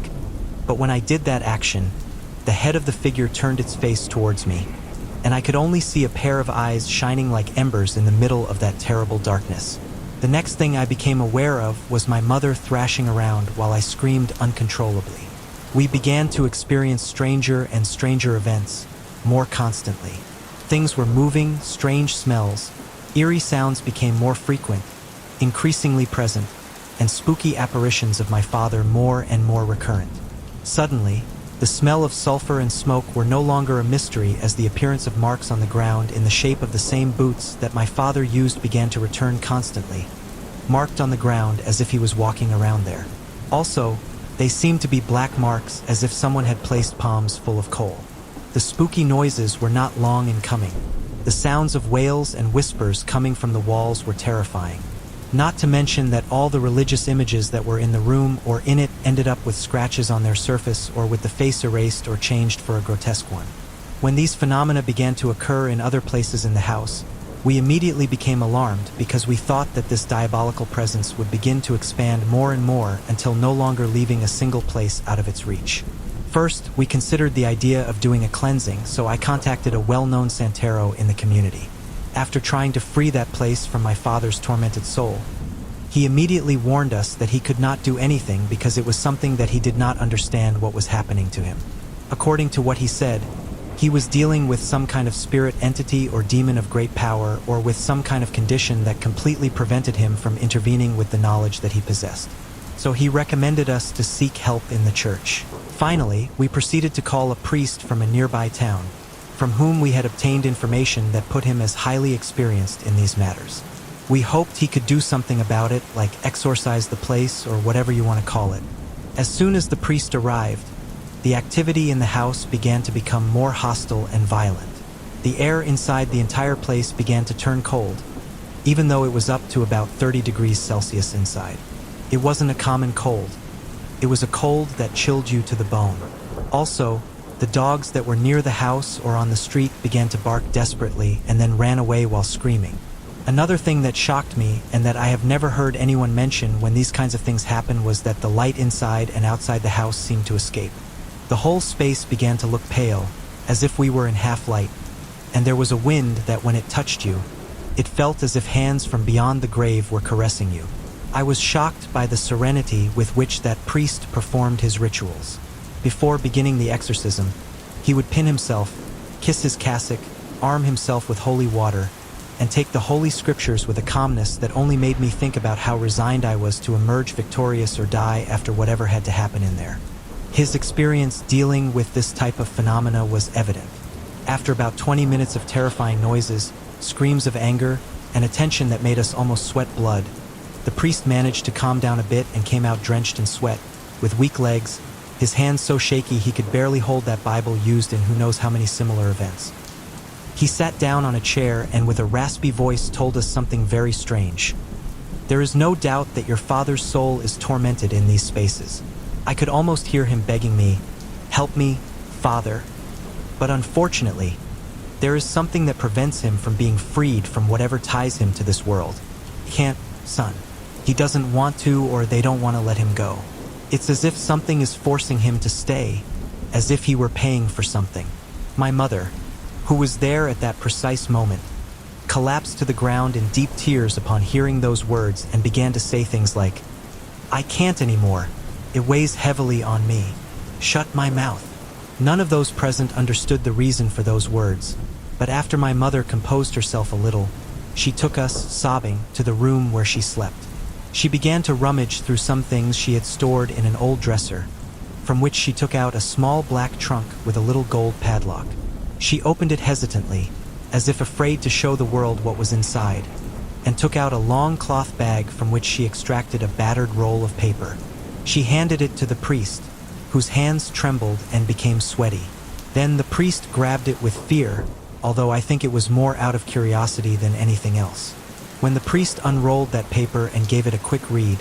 but when I did that action, the head of the figure turned its face towards me, and I could only see a pair of eyes shining like embers in the middle of that terrible darkness. The next thing I became aware of was my mother thrashing around while I screamed uncontrollably. We began to experience stranger and stranger events, more constantly. Things were moving, strange smells, eerie sounds became more frequent, increasingly present, and spooky apparitions of my father more and more recurrent. Suddenly, the smell of sulfur and smoke were no longer a mystery as the appearance of marks on the ground in the shape of the same boots that my father used began to return constantly, marked on the ground as if he was walking around there. Also, they seemed to be black marks as if someone had placed palms full of coal. The spooky noises were not long in coming. The sounds of wails and whispers coming from the walls were terrifying. Not to mention that all the religious images that were in the room or in it ended up with scratches on their surface or with the face erased or changed for a grotesque one. When these phenomena began to occur in other places in the house, we immediately became alarmed because we thought that this diabolical presence would begin to expand more and more until no longer leaving a single place out of its reach. First, we considered the idea of doing a cleansing, so I contacted a well-known santero in the community. after trying to free that place from my father's tormented soul. He immediately warned us that he could not do anything because it was something that he did not understand what was happening to him. According to what he said, he was dealing with some kind of spirit entity or demon of great power, or with some kind of condition that completely prevented him from intervening with the knowledge that he possessed. So he recommended us to seek help in the church. Finally, we proceeded to call a priest from a nearby town, from whom we had obtained information that put him as highly experienced in these matters. We hoped he could do something about it, like exorcise the place or whatever you want to call it. As soon as the priest arrived, the activity in the house began to become more hostile and violent. The air inside the entire place began to turn cold, even though it was up to about 30 degrees Celsius inside. It wasn't a common cold. It was a cold that chilled you to the bone. Also, the dogs that were near the house or on the street began to bark desperately and then ran away while screaming. Another thing that shocked me, and that I have never heard anyone mention when these kinds of things happen, was that the light inside and outside the house seemed to escape. The whole space began to look pale, as if we were in half-light, and there was a wind that when it touched you, it felt as if hands from beyond the grave were caressing you. I was shocked by the serenity with which that priest performed his rituals. Before beginning the exorcism, he would pin himself, kiss his cassock, arm himself with holy water, and take the holy scriptures with a calmness that only made me think about how resigned I was to emerge victorious or die after whatever had to happen in there. His experience dealing with this type of phenomena was evident. After about 20 minutes of terrifying noises, screams of anger, and a tension that made us almost sweat blood, the priest managed to calm down a bit and came out drenched in sweat, with weak legs, his hands so shaky he could barely hold that Bible used in who knows how many similar events. He sat down on a chair and with a raspy voice told us something very strange. "There is no doubt that your father's soul is tormented in these spaces." I could almost hear him begging me, "Help me, Father." But unfortunately, there is something that prevents him from being freed from whatever ties him to this world. He can't, son. He doesn't want to, or they don't want to let him go. It's as if something is forcing him to stay, as if he were paying for something. My mother, who was there at that precise moment, collapsed to the ground in deep tears upon hearing those words and began to say things like, "I can't anymore. It weighs heavily on me. Shut my mouth." None of those present understood the reason for those words, but after my mother composed herself a little, she took us, sobbing, to the room where she slept. She began to rummage through some things she had stored in an old dresser, from which she took out a small black trunk with a little gold padlock. She opened it hesitantly, as if afraid to show the world what was inside, and took out a long cloth bag from which she extracted a battered roll of paper. She handed it to the priest, whose hands trembled and became sweaty. Then the priest grabbed it with fear, although I think it was more out of curiosity than anything else. When the priest unrolled that paper and gave it a quick read,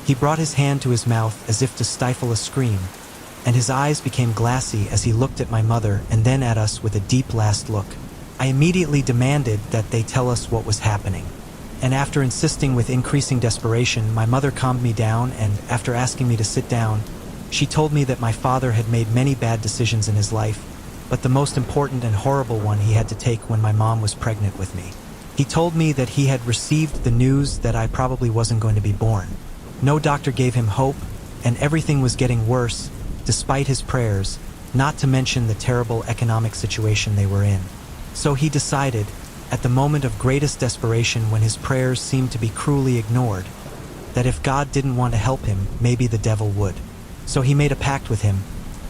he brought his hand to his mouth as if to stifle a scream, and his eyes became glassy as he looked at my mother and then at us with a deep last look. I immediately demanded that they tell us what was happening. And after insisting with increasing desperation, my mother calmed me down, and after asking me to sit down, she told me that my father had made many bad decisions in his life, but the most important and horrible one he had to take when my mom was pregnant with me. He told me that he had received the news that I probably wasn't going to be born. No doctor gave him hope, and everything was getting worse, despite his prayers, not to mention the terrible economic situation they were in. So he decided, at the moment of greatest desperation when his prayers seemed to be cruelly ignored, that if God didn't want to help him, maybe the devil would. So he made a pact with him,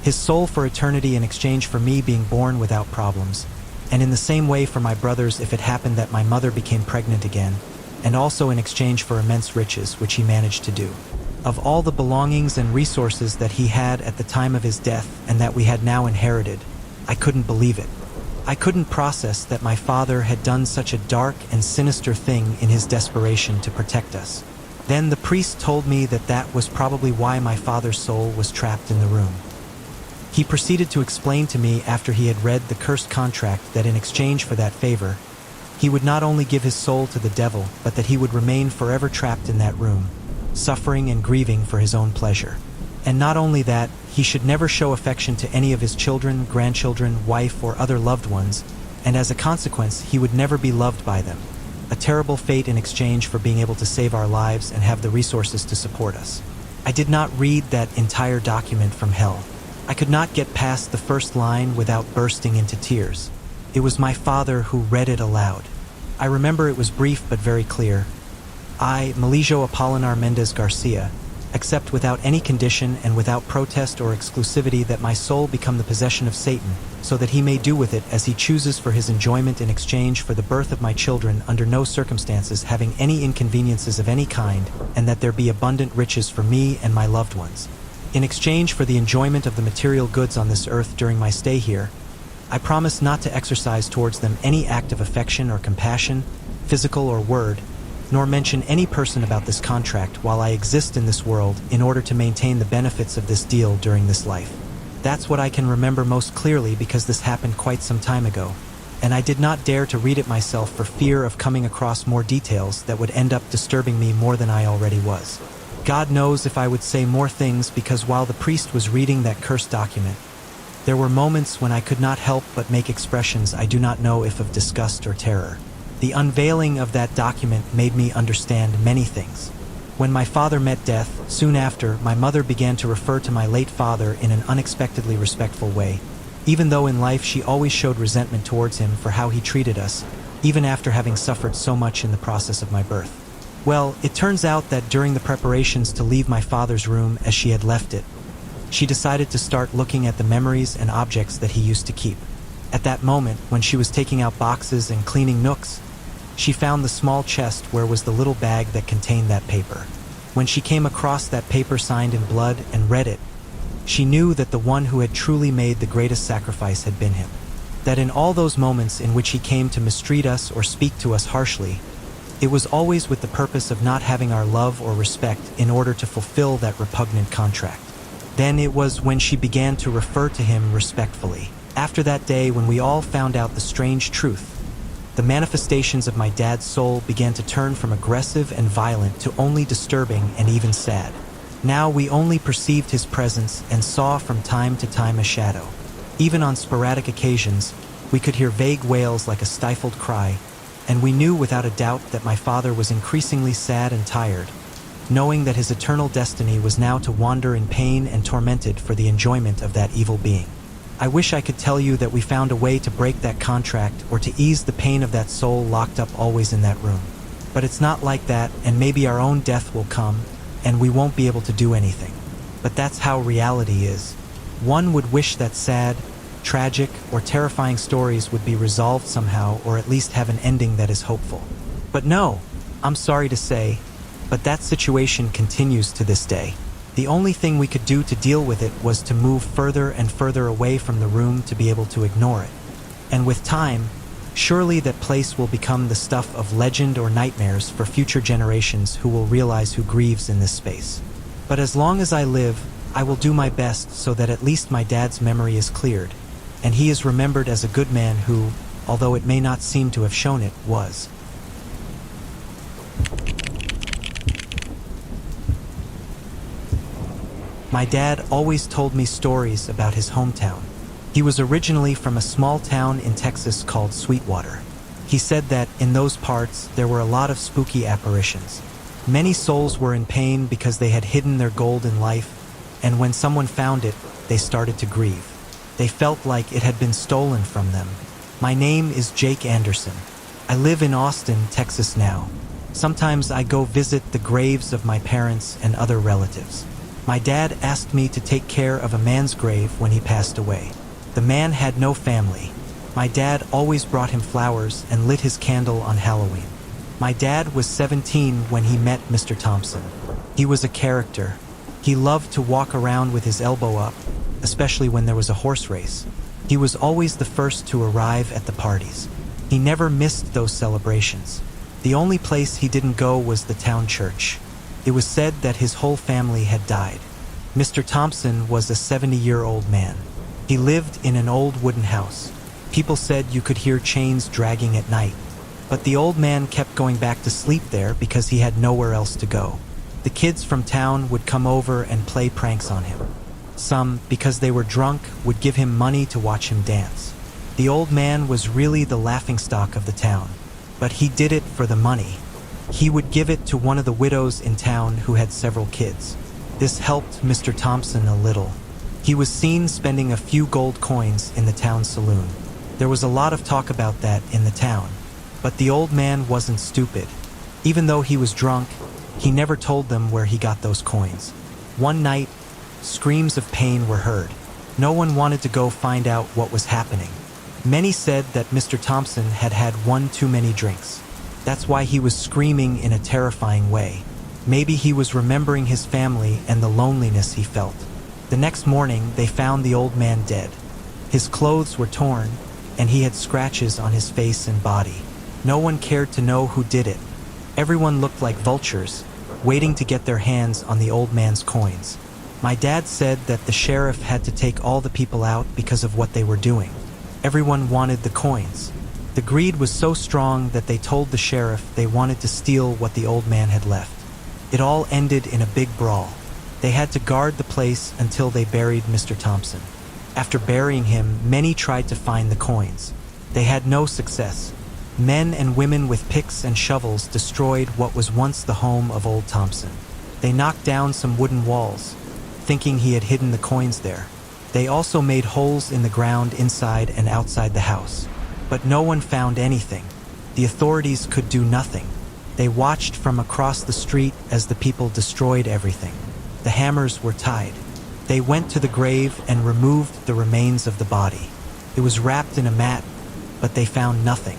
his soul for eternity in exchange for me being born without problems, and in the same way for my brothers if it happened that my mother became pregnant again, and also in exchange for immense riches, which he managed to do. Of all the belongings and resources that he had at the time of his death and that we had now inherited, I couldn't believe it. I couldn't process that my father had done such a dark and sinister thing in his desperation to protect us. Then the priest told me that that was probably why my father's soul was trapped in the room. He proceeded to explain to me after he had read the cursed contract that in exchange for that favor, he would not only give his soul to the devil, but that he would remain forever trapped in that room, suffering and grieving for his own pleasure. And not only that, he should never show affection to any of his children, grandchildren, wife, or other loved ones, and as a consequence, he would never be loved by them. A terrible fate in exchange for being able to save our lives and have the resources to support us. I did not read that entire document from hell. I could not get past the first line without bursting into tears. It was my father who read it aloud. I remember it was brief but very clear. I, Malijo Apolinar Mendez Garcia, accept without any condition and without protest or exclusivity that my soul become the possession of Satan, so that he may do with it as he chooses for his enjoyment in exchange for the birth of my children under no circumstances having any inconveniences of any kind, and that there be abundant riches for me and my loved ones. In exchange for the enjoyment of the material goods on this earth during my stay here, I promise not to exercise towards them any act of affection or compassion, physical or word, nor mention any person about this contract while I exist in this world in order to maintain the benefits of this deal during this life. That's what I can remember most clearly because this happened quite some time ago, and I did not dare to read it myself for fear of coming across more details that would end up disturbing me more than I already was. God knows if I would say more things because while the priest was reading that cursed document, there were moments when I could not help but make expressions I do not know if of disgust or terror. The unveiling of that document made me understand many things. When my father met death, soon after, my mother began to refer to my late father in an unexpectedly respectful way, even though in life she always showed resentment towards him for how he treated us, even after having suffered so much in the process of my birth. Well, it turns out that during the preparations to leave my father's room as she had left it, she decided to start looking at the memories and objects that he used to keep. At that moment, when she was taking out boxes and cleaning nooks, she found the small chest where was the little bag that contained that paper. When she came across that paper signed in blood and read it, she knew that the one who had truly made the greatest sacrifice had been him. That in all those moments in which he came to mistreat us or speak to us harshly, it was always with the purpose of not having our love or respect in order to fulfill that repugnant contract. Then it was when she began to refer to him respectfully. After that day when we all found out the strange truth, the manifestations of my dad's soul began to turn from aggressive and violent to only disturbing and even sad. Now we only perceived his presence and saw from time to time a shadow. Even on sporadic occasions, we could hear vague wails like a stifled cry, and we knew without a doubt that my father was increasingly sad and tired, knowing that his eternal destiny was now to wander in pain and tormented for the enjoyment of that evil being. I wish I could tell you that we found a way to break that contract or to ease the pain of that soul locked up always in that room. But it's not like that, and maybe our own death will come, and we won't be able to do anything. But that's how reality is. One would wish that sad, tragic, or terrifying stories would be resolved somehow, or at least have an ending that is hopeful. But no, I'm sorry to say, but that situation continues to this day. The only thing we could do to deal with it was to move further and further away from the room to be able to ignore it. And with time, surely that place will become the stuff of legend or nightmares for future generations who will realize who grieves in this space. But as long as I live, I will do my best so that at least my dad's memory is cleared, and he is remembered as a good man who, although it may not seem to have shown it, was. My dad always told me stories about his hometown. He was originally from a small town in Texas called Sweetwater. He said that in those parts there were a lot of spooky apparitions. Many souls were in pain because they had hidden their gold in life, and when someone found it, they started to grieve. They felt like it had been stolen from them. My name is Jake Anderson. I live in Austin, Texas now. Sometimes I go visit the graves of my parents and other relatives. My dad asked me to take care of a man's grave when he passed away. The man had no family. My dad always brought him flowers and lit his candle on Halloween. My dad was 17 when he met Mr. Thompson. He was a character. He loved to walk around with his elbow up, especially when there was a horse race. He was always the first to arrive at the parties. He never missed those celebrations. The only place he didn't go was the town church. It was said that his whole family had died. Mr. Thompson was a 70-year-old man. He lived in an old wooden house. People said you could hear chains dragging at night. But the old man kept going back to sleep there because he had nowhere else to go. The kids from town would come over and play pranks on him. Some, because they were drunk, would give him money to watch him dance. The old man was really the laughingstock of the town, but he did it for the money. He would give it to one of the widows in town who had several kids. This helped Mr. Thompson a little. He was seen spending a few gold coins in the town saloon. There was a lot of talk about that in the town, but the old man wasn't stupid. Even though he was drunk, he never told them where he got those coins. One night, screams of pain were heard. No one wanted to go find out what was happening. Many said that Mr. Thompson had had one too many drinks. That's why he was screaming in a terrifying way. Maybe he was remembering his family and the loneliness he felt. The next morning, they found the old man dead. His clothes were torn, and he had scratches on his face and body. No one cared to know who did it. Everyone looked like vultures, waiting to get their hands on the old man's coins. My dad said that the sheriff had to take all the people out because of what they were doing. Everyone wanted the coins. The greed was so strong that they told the sheriff they wanted to steal what the old man had left. It all ended in a big brawl. They had to guard the place until they buried Mr. Thompson. After burying him, many tried to find the coins. They had no success. Men and women with picks and shovels destroyed what was once the home of old Thompson. They knocked down some wooden walls, thinking he had hidden the coins there. They also made holes in the ground inside and outside the house. But no one found anything. The authorities could do nothing. They watched from across the street as the people destroyed everything. The hammers were tied. They went to the grave and removed the remains of the body. It was wrapped in a mat, but they found nothing.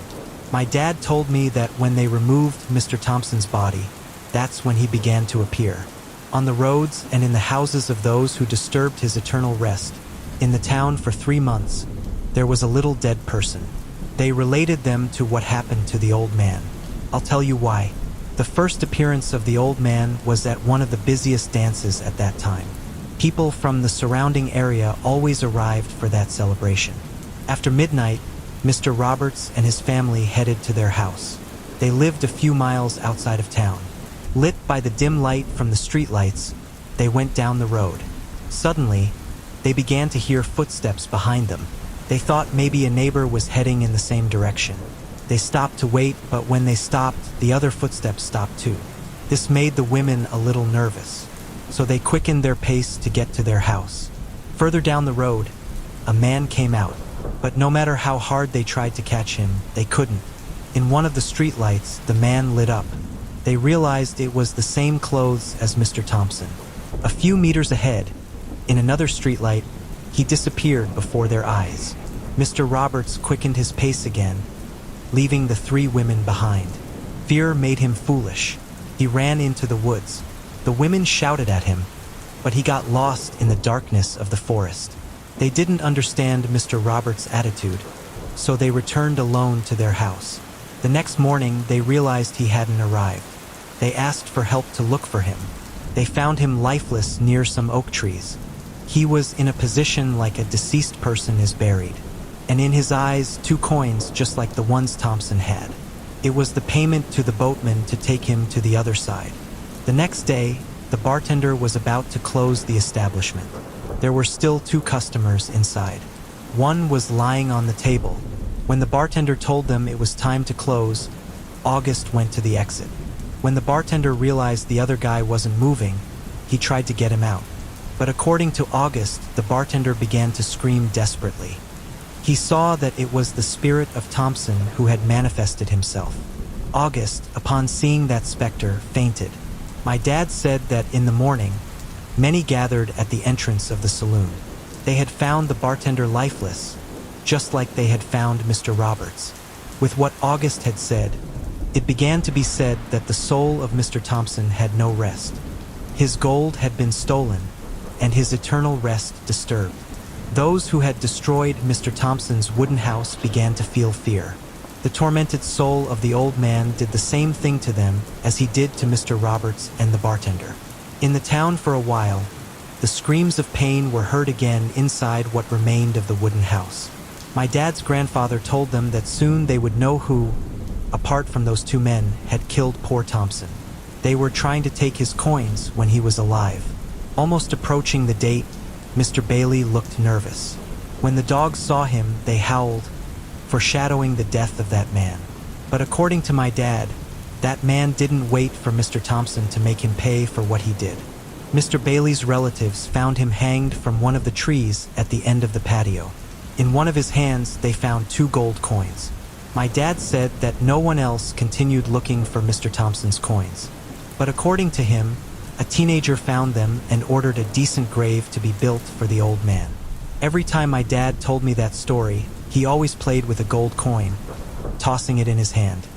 My dad told me that when they removed Mr. Thompson's body, that's when he began to appear. On the roads and in the houses of those who disturbed his eternal rest. In the town for 3 months, there was a little dead person. They related them to what happened to the old man. I'll tell you why. The first appearance of the old man was at one of the busiest dances at that time. People from the surrounding area always arrived for that celebration. After midnight, Mr. Roberts and his family headed to their house. They lived a few miles outside of town. Lit by the dim light from the streetlights, they went down the road. Suddenly, they began to hear footsteps behind them. They thought maybe a neighbor was heading in the same direction. They stopped to wait, but when they stopped, the other footsteps stopped too. This made the women a little nervous, so they quickened their pace to get to their house. Further down the road, a man came out, but no matter how hard they tried to catch him, they couldn't. In one of the streetlights, the man lit up. They realized it was the same clothes as Mr. Thompson. A few meters ahead, in another streetlight, he disappeared before their eyes. Mr. Roberts quickened his pace again, leaving the 3 women behind. Fear made him foolish. He ran into the woods. The women shouted at him, but he got lost in the darkness of the forest. They didn't understand Mr. Roberts' attitude, so they returned alone to their house. The next morning, they realized he hadn't arrived. They asked for help to look for him. They found him lifeless near some oak trees. He was in a position like a deceased person is buried, and in his eyes 2 coins just like the ones Thompson had. It was the payment to the boatman to take him to the other side. The next day, the bartender was about to close the establishment. There were still 2 customers inside. One was lying on the table. When the bartender told them it was time to close, August went to the exit. When the bartender realized the other guy wasn't moving, he tried to get him out. But according to August, the bartender began to scream desperately. He saw that it was the spirit of Thompson who had manifested himself. August, upon seeing that specter, fainted. My dad said that in the morning, many gathered at the entrance of the saloon. They had found the bartender lifeless, just like they had found Mr. Roberts. With what August had said, it began to be said that the soul of Mr. Thompson had no rest. His gold had been stolen, and his eternal rest disturbed. Those who had destroyed Mr. Thompson's wooden house began to feel fear. The tormented soul of the old man did the same thing to them as he did to Mr. Roberts and the bartender. In the town for a while, the screams of pain were heard again inside what remained of the wooden house. My dad's grandfather told them that soon they would know who, apart from those 2 men, had killed poor Thompson. They were trying to take his coins when he was alive. Almost approaching the date, Mr. Bailey looked nervous. When the dogs saw him, they howled, foreshadowing the death of that man. But according to my dad, that man didn't wait for Mr. Thompson to make him pay for what he did. Mr. Bailey's relatives found him hanged from one of the trees at the end of the patio. In one of his hands, they found 2 gold coins. My dad said that no one else continued looking for Mr. Thompson's coins. But according to him, a teenager found them and ordered a decent grave to be built for the old man. Every time my dad told me that story, he always played with a gold coin, tossing it in his hand.